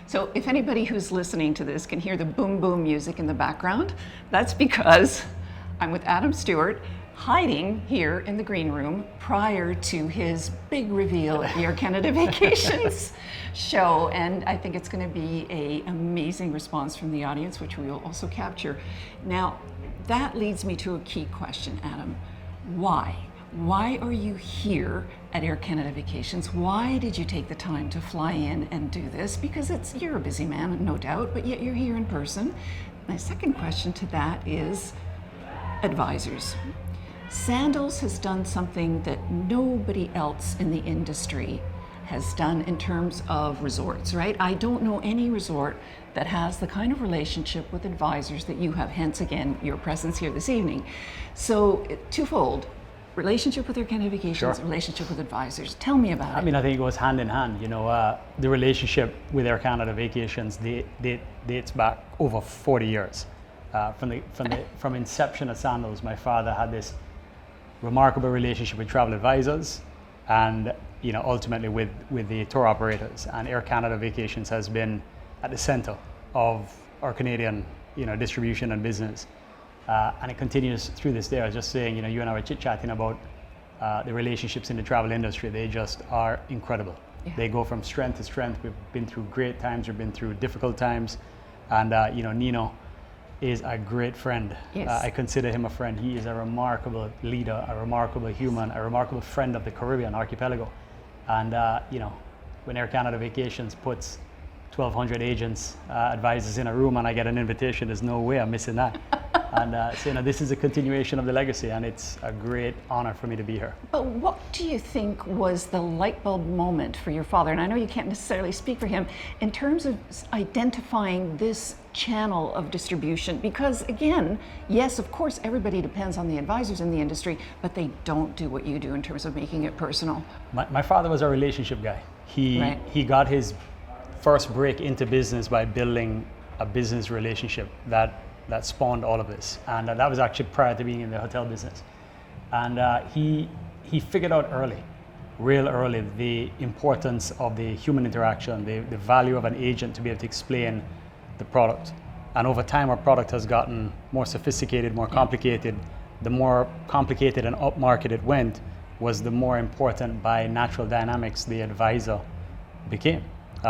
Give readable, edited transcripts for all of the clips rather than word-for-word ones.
So if anybody who's listening to this can hear the boom boom music in the background, that's because I'm with Adam Stewart, hiding here in the green room prior to his big reveal at the Air Canada Vacations show. And I think it's going to be an amazing response from the audience, which we will also capture. Now, that leads me to a key question, Adam. Why? Why are you here at Air Canada Vacations? Why did you take the time to fly in and do this? Because you're a busy man, no doubt, but yet you're here in person. My second question to that is advisors. Sandals has done something that nobody else in the industry has done in terms of resorts, right? I don't know any resort that has the kind of relationship with advisors that you have, hence again, your presence here this evening. So twofold, relationship with Air Canada Vacations, Sure. Relationship with advisors. Tell me about it. I mean, I think it goes hand in hand. The relationship with Air Canada Vacations dates back over 40 years. From inception of Sandals, my father had this remarkable relationship with travel advisors and ultimately with the tour operators, and Air Canada Vacations has been at the center of our Canadian distribution and business, and it continues through this day. I was just saying, you and I were chit-chatting about the relationships in the travel industry. They just are incredible. Yeah. They go from strength to strength. We've been through great times, we've been through difficult times, and Nino is a great friend. Yes. I consider him a friend. He is a remarkable leader, a remarkable human, a remarkable friend of the Caribbean archipelago. And when Air Canada Vacations puts 1,200 agents, advisors in a room, and I get an invitation, there's no way I'm missing that. And so this is a continuation of the legacy, and it's a great honor for me to be here. But what do you think was the light bulb moment for your father? And I know you can't necessarily speak for him in terms of identifying this channel of distribution, because again, yes, of course, everybody depends on the advisors in the industry, but they don't do what you do in terms of making it personal. My father was a relationship guy. He got his first break into business by building a business relationship that spawned all of this, and that was actually prior to being in the hotel business. And he figured out real early, the importance of the human interaction, the value of an agent to be able to explain the product. And over time, our product has gotten more sophisticated, more complicated. The more complicated and upmarket it went, was the more important by natural dynamics the advisor became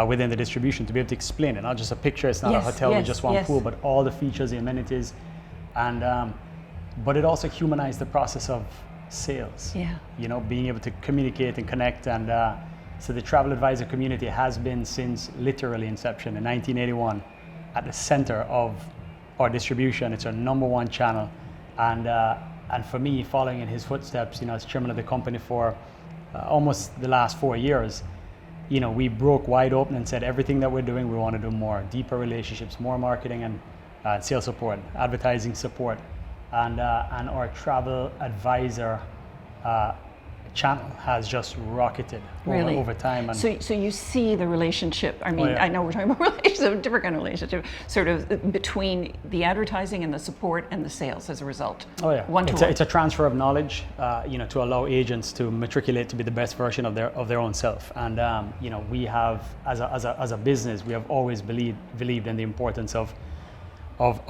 within the distribution, to be able to explain it. Not just a picture, it's not a hotel with just one pool, but all the features, the amenities. And but it also humanized the process of sales. Yeah. Being able to communicate and connect. And so the travel advisor community has been, since literally inception in 1981, at the center of our distribution. It's our number one channel, and for me, following in his footsteps, as chairman of the company for almost the last 4 years, we broke wide open and said everything that we're doing, we want to do more, deeper relationships, more marketing and sales support, advertising support, and our travel advisor channel has just rocketed over time. And so you see the relationship. I mean, I know we're talking about relationship, a different kind of relationship, sort of between the advertising and the support and the sales as a result. Oh yeah, One-to-one. It's a transfer of knowledge, to allow agents to matriculate to be the best version of their own self. And we have, as a business, we have always believed in the importance of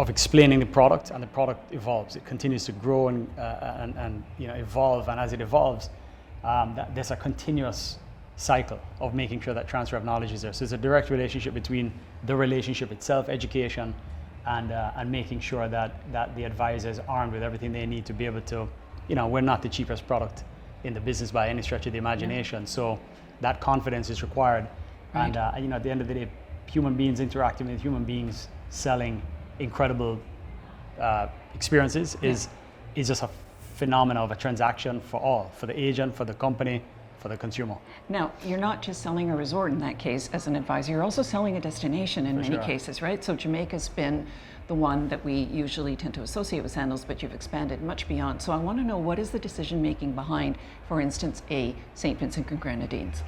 explaining the product, and the product evolves. It continues to grow and evolve, and as it evolves, there's a continuous cycle of making sure that transfer of knowledge is there. So it's a direct relationship between the relationship itself, education, and making sure that the advisor is armed with everything they need to be able to, we're not the cheapest product in the business by any stretch of the imagination. So that confidence is required. Right. And at the end of the day, human beings interacting with human beings, selling incredible experiences is just a phenomena of a transaction for all, for the agent, for the company, for the consumer. Now, you're not just selling a resort in that case as an advisor, you're also selling a destination in many cases, right? So Jamaica's been the one that we usually tend to associate with Sandals, but you've expanded much beyond. So I want to know, what is the decision making behind, for instance, St. Vincent and Grenadines?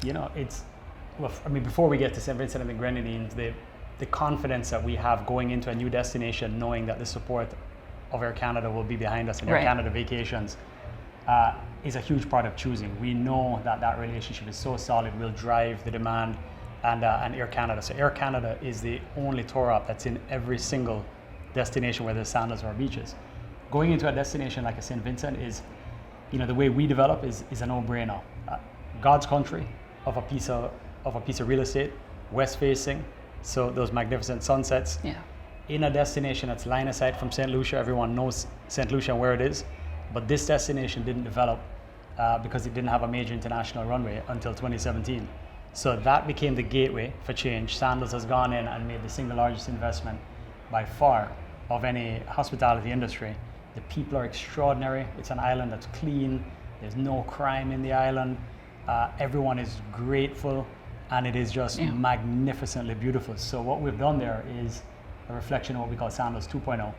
Before we get to St. Vincent and the Grenadines, the confidence that we have going into a new destination, knowing that the support of Air Canada will be behind us in Air Canada Vacations, is a huge part of choosing. We know that relationship is so solid, will drive the demand and Air Canada. So Air Canada is the only tour op that's in every single destination where there's Sandals or beaches. Going into a destination like a St. Vincent is, the way we develop is a no-brainer. God's country of a piece of real estate, west facing, so those magnificent sunsets. Yeah. In a destination that's line of sight from St. Lucia. Everyone knows St. Lucia and where it is, but this destination didn't develop because it didn't have a major international runway until 2017. So that became the gateway for change. Sandals has gone in and made the single largest investment by far of any hospitality industry. The people are extraordinary. It's an island that's clean. There's no crime in the island. Everyone is grateful, and it is just magnificently beautiful. So what we've done there is a reflection of what we call Sandals 2.0,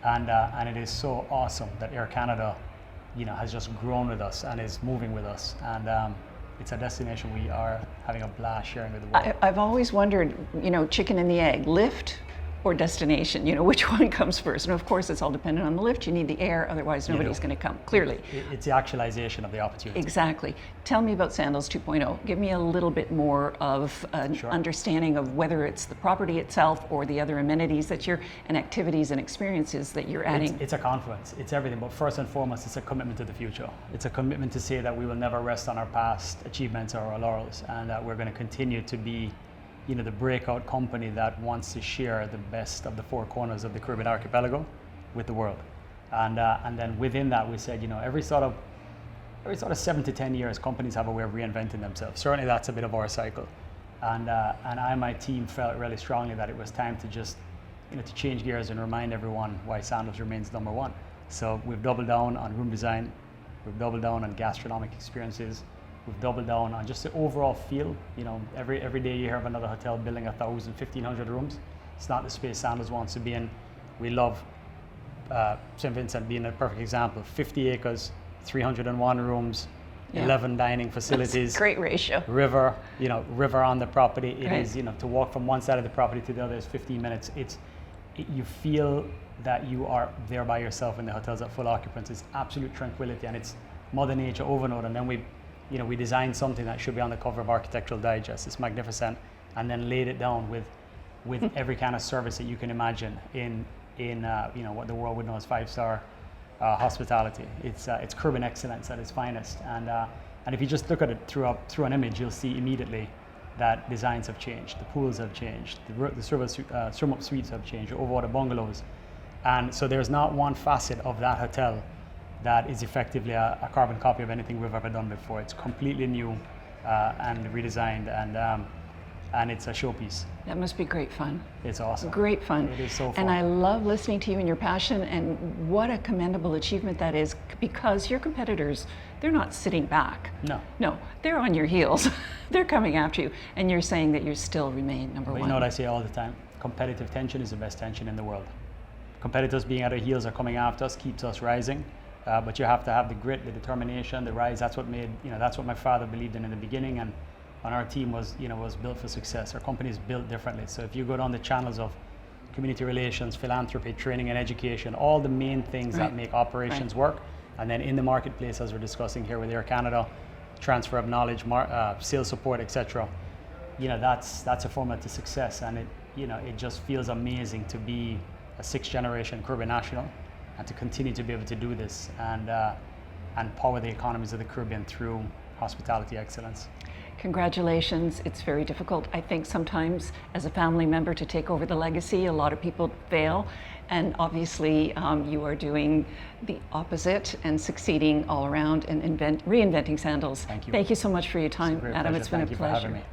and it is so awesome that Air Canada, has just grown with us and is moving with us, and it's a destination we are having a blast sharing with the world. I've always wondered, chicken and the egg, lift or destination, which one comes first? And of course, it's all dependent on the lift. You need the air, otherwise nobody's going to come, clearly. It's the actualization of the opportunity. Exactly. Tell me about Sandals 2.0. Give me a little bit more of an understanding of whether it's the property itself or the other amenities and activities and experiences that you're adding. It's a confluence. It's everything. But first and foremost, it's a commitment to the future. It's a commitment to say that we will never rest on our past achievements or our laurels, and that we're going to continue to be the breakout company that wants to share the best of the four corners of the Caribbean archipelago with the world. And then within that, we said, every sort of 7 to 10 years, companies have a way of reinventing themselves. Certainly that's a bit of our cycle. And I and my team felt really strongly that it was time to just, to change gears and remind everyone why Sandals remains number one. So we've doubled down on room design. We've doubled down on gastronomic experiences. We've doubled down on just the overall feel. Every day you hear of another hotel building 1,000, 1,500 rooms. It's not the space Sandals wants to be in. We love St. Vincent being a perfect example. 50 acres, 301 rooms, 11 dining facilities. That's a great ratio. River on the property. It is, to walk from one side of the property to the other is 15 minutes. You feel that you are there by yourself in the hotels at full occupancy. It's absolute tranquility, and it's Mother Nature overload. And then we designed something that should be on the cover of Architectural Digest. It's magnificent, and then laid it down with every kind of service that you can imagine in what the world would know as 5-star hospitality. It's Caribbean excellence at its finest, and if you just look at it through an image, you'll see immediately that designs have changed, the pools have changed, the swim up suites have changed, the overwater bungalows, and so there's not one facet of that hotel that is effectively a carbon copy of anything we've ever done before. It's completely new and redesigned, and it's a showpiece. That must be great fun. It's awesome. Great fun. It is so fun. And I love listening to you and your passion, and what a commendable achievement that is, because your competitors, they're not sitting back. No, they're on your heels. They're coming after you, and you're saying that you still remain number one. You know what I say all the time? Competitive tension is the best tension in the world. Competitors being at our heels are coming after us, keeps us rising. But you have to have the grit, the determination, the rise. That's what that's what my father believed in the beginning, and our team was built for success. Our company is built differently. So if you go down the channels of community relations, philanthropy, training and education, all the main things that make operations work, and then in the marketplace, as we're discussing here with Air Canada, transfer of knowledge, sales support, etc. That's a formula to success, and it just feels amazing to be a 6th generation Caribbean national, and to continue to be able to do this and power the economies of the Caribbean through hospitality excellence. Congratulations. It's very difficult, I think, sometimes as a family member to take over the legacy. A lot of people fail, and obviously you are doing the opposite and succeeding all around and reinventing Sandals. Thank you. Thank you so much for your time, Adam. Pleasure. It's been Thank a you pleasure. for having me.